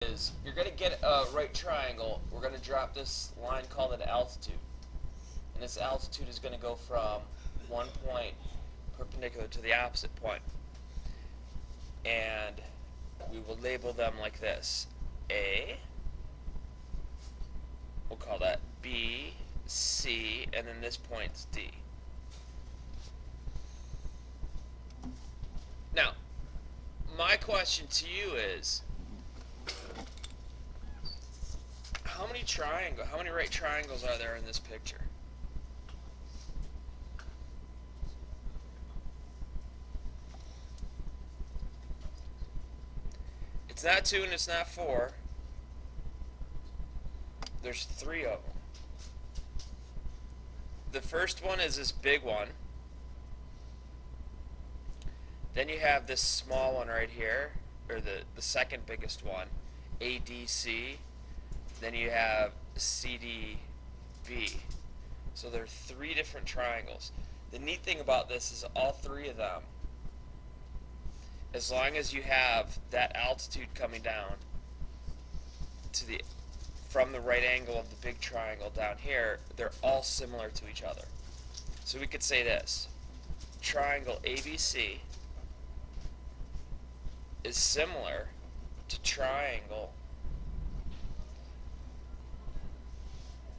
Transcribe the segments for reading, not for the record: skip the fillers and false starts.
is you're going to get a right triangle. We're going to drop this line called an altitude. And this altitude is going to go from one point perpendicular to the opposite point. And we will label them like this. A, we'll call that B, C, and then this point's D. Now, my question to you is, how many right triangles are there in this picture? It's not 2 and it's not 4. There's 3 of them. The first one is this big one. Then you have this small one right here, or the second biggest one, ADC. Then you have CDB. So there are 3 different triangles. The neat thing about this is all 3 of them, as long as you have that altitude coming down to from the right angle of the big triangle down here, they're all similar to each other. So we could say this: triangle ABC is similar to triangle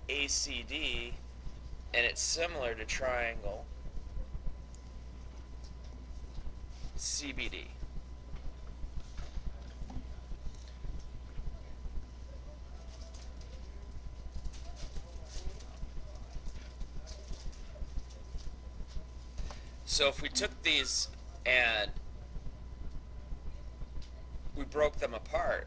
ACD, and it's similar to triangle CBD. So if we took these and we broke them apart,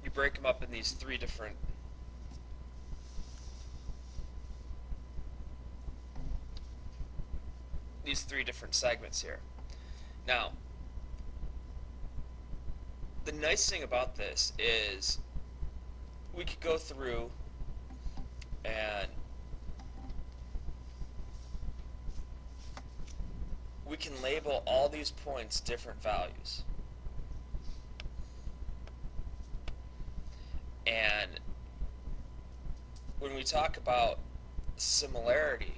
you break them up in these 3 different segments here. Now, the nice thing about this is we could go through and we can label all these points different values. And when we talk about similarity,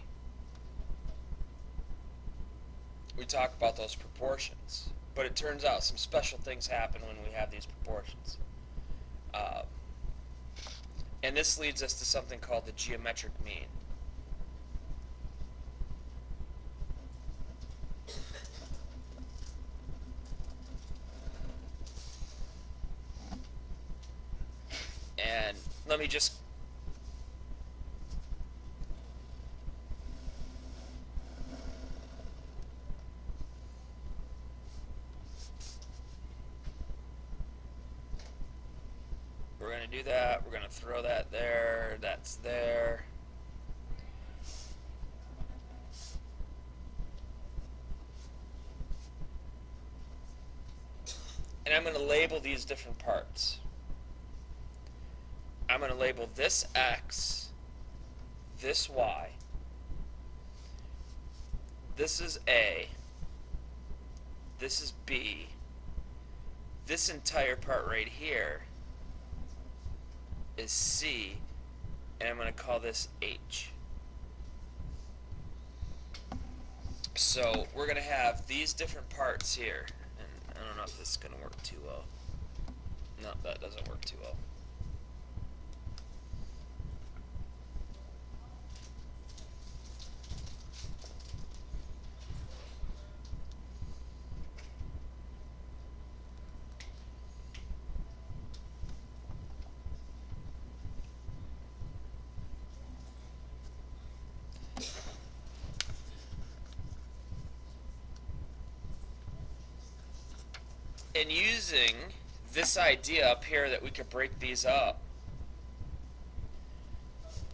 we talk about those proportions. But it turns out some special things happen when we have these proportions. And this leads us to something called the geometric mean. And let me just we're going to do that. We're going to throw that there. That's there. And I'm going to label these different parts. I'm going to label this X, this Y, this is A, this is B, this entire part right here is C, and I'm going to call this H. So we're going to have these different parts here, and I don't know if this is going to work too well. No, that doesn't work too well. And using this idea up here that we could break these up,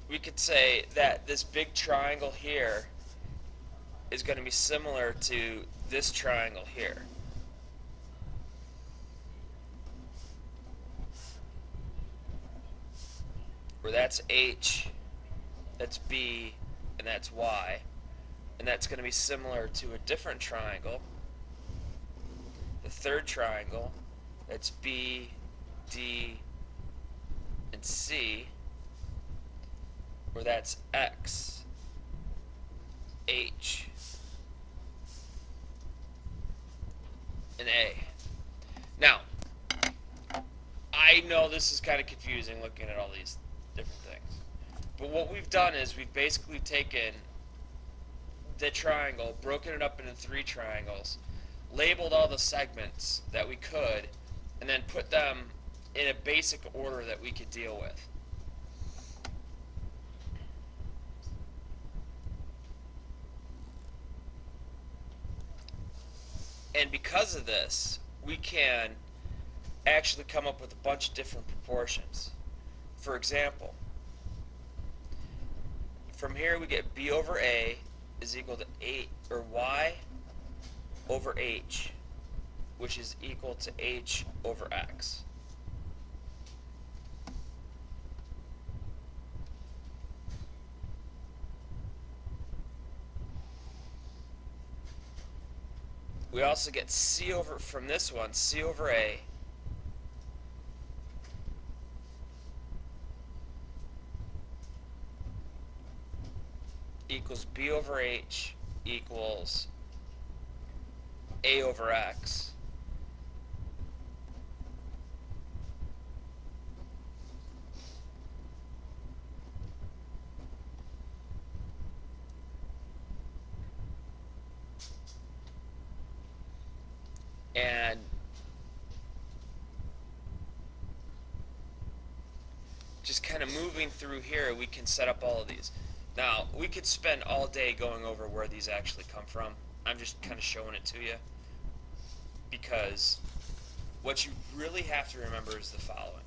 we could say that this big triangle here is going to be similar to this triangle here. Where that's H, that's B, and that's Y. And that's going to be similar to a different triangle. The third triangle, that's B, D, and C, where that's X, H, and A. Now, I know this is kind of confusing looking at all these different things. But what we've done is we've basically taken the triangle, broken it up into 3 triangles, labeled all the segments that we could, and then put them in a basic order that we could deal with. And because of this, we can actually come up with a bunch of different proportions. For example, from here we get B over A is equal to 8 or Y over H, which is equal to H over X. We also get C over, from this one, C over A equals B over H equals A over X. And just kind of moving through here, we can set up all of these. Now, we could spend all day going over where these actually come from. I'm just kind of showing it to you, because what you really have to remember is the following.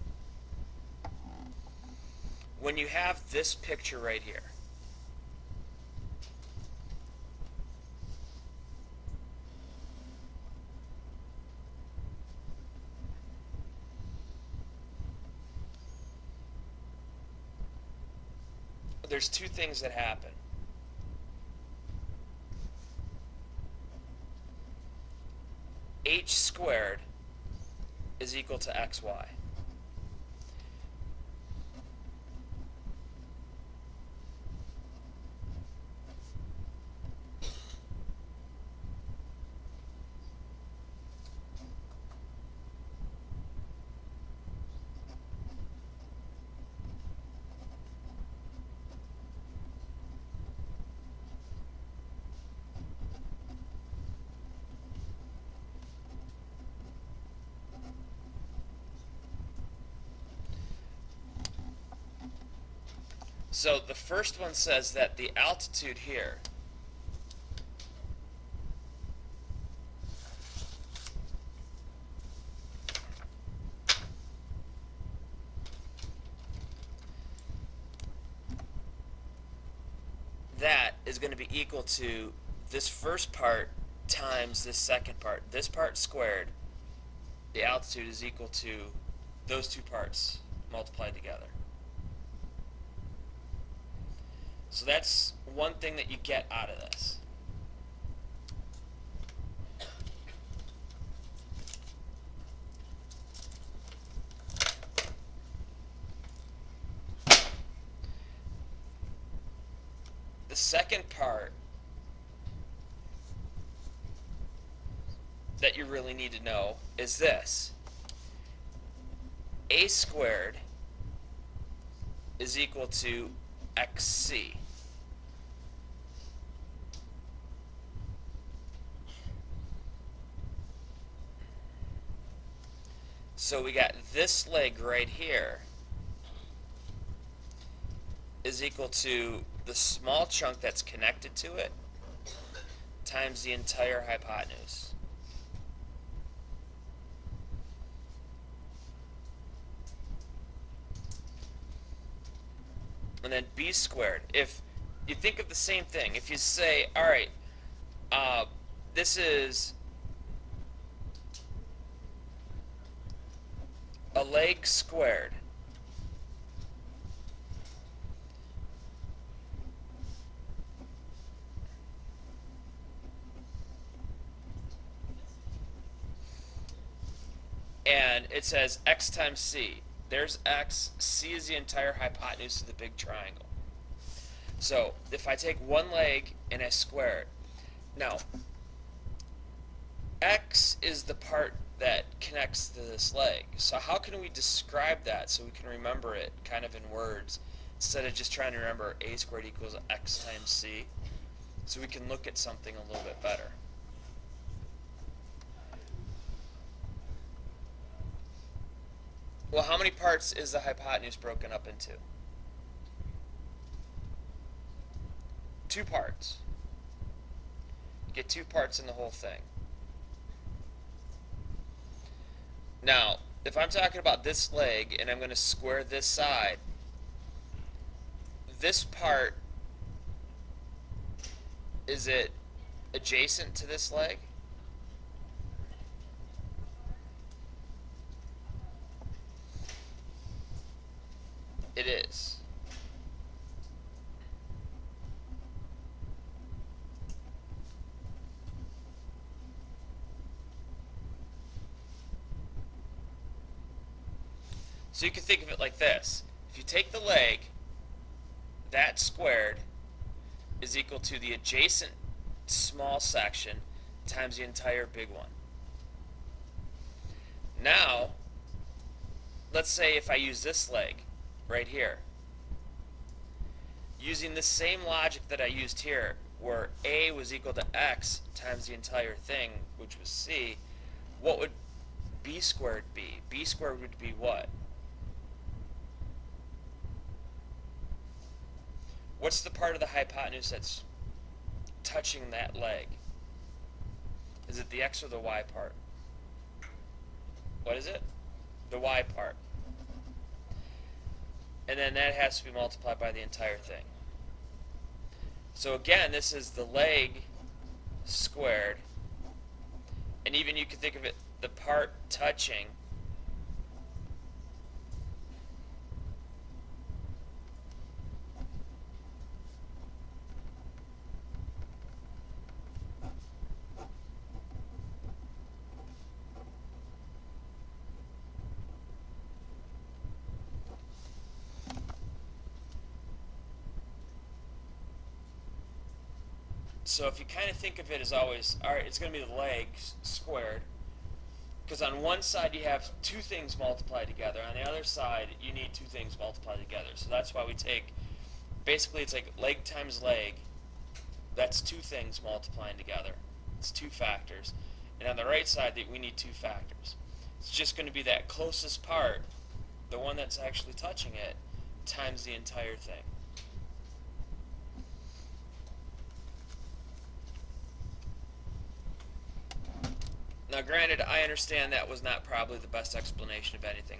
When you have this picture right here, there's 2 things that happen. H squared is equal to XY. So the first one says that the altitude here that is going to be equal to this first part times this second part. This part squared, the altitude is equal to those 2 parts multiplied together. So that's one thing that you get out of this. The second part that you really need to know is this. A squared is equal to XC. So we got this leg right here is equal to the small chunk that's connected to it times the entire hypotenuse. then b squared. If you think of the same thing, if you say, all right, this is a leg squared. And it says x times c. There's x. C is the entire hypotenuse of the big triangle. So if I take one leg and I square it, now x is the part that connects to this leg. So how can we describe that so we can remember it kind of in words instead of just trying to remember a squared equals x times c, so we can look at something a little bit better. Well, how many parts is the hypotenuse broken up into? 2 parts. You get 2 parts in the whole thing. Now, if I'm talking about this leg and I'm going to square this side, this part, is it adjacent to this leg? It is. So you can think of it like this. If you take the leg, that squared is equal to the adjacent small section times the entire big one. Now, let's say if I use this leg right here, using the same logic that I used here, where a was equal to x times the entire thing, which was c, what would b squared be? B squared would be what? What's the part of the hypotenuse that's touching that leg? Is it the x or the y part? What is it? The y part. And then that has to be multiplied by the entire thing. So again, this is the leg squared, and even you can think of it, the part touching So if you kind of think of it as always, all right, it's going to be the leg squared, because on one side you have 2 things multiplied together. On the other side, you need 2 things multiplied together. So that's why we take, basically it's like leg times leg. That's 2 things multiplying together. It's 2 factors. And on the right side, we need 2 factors. It's just going to be that closest part, the one that's actually touching it, times the entire thing. Now granted, I understand that was not probably the best explanation of anything.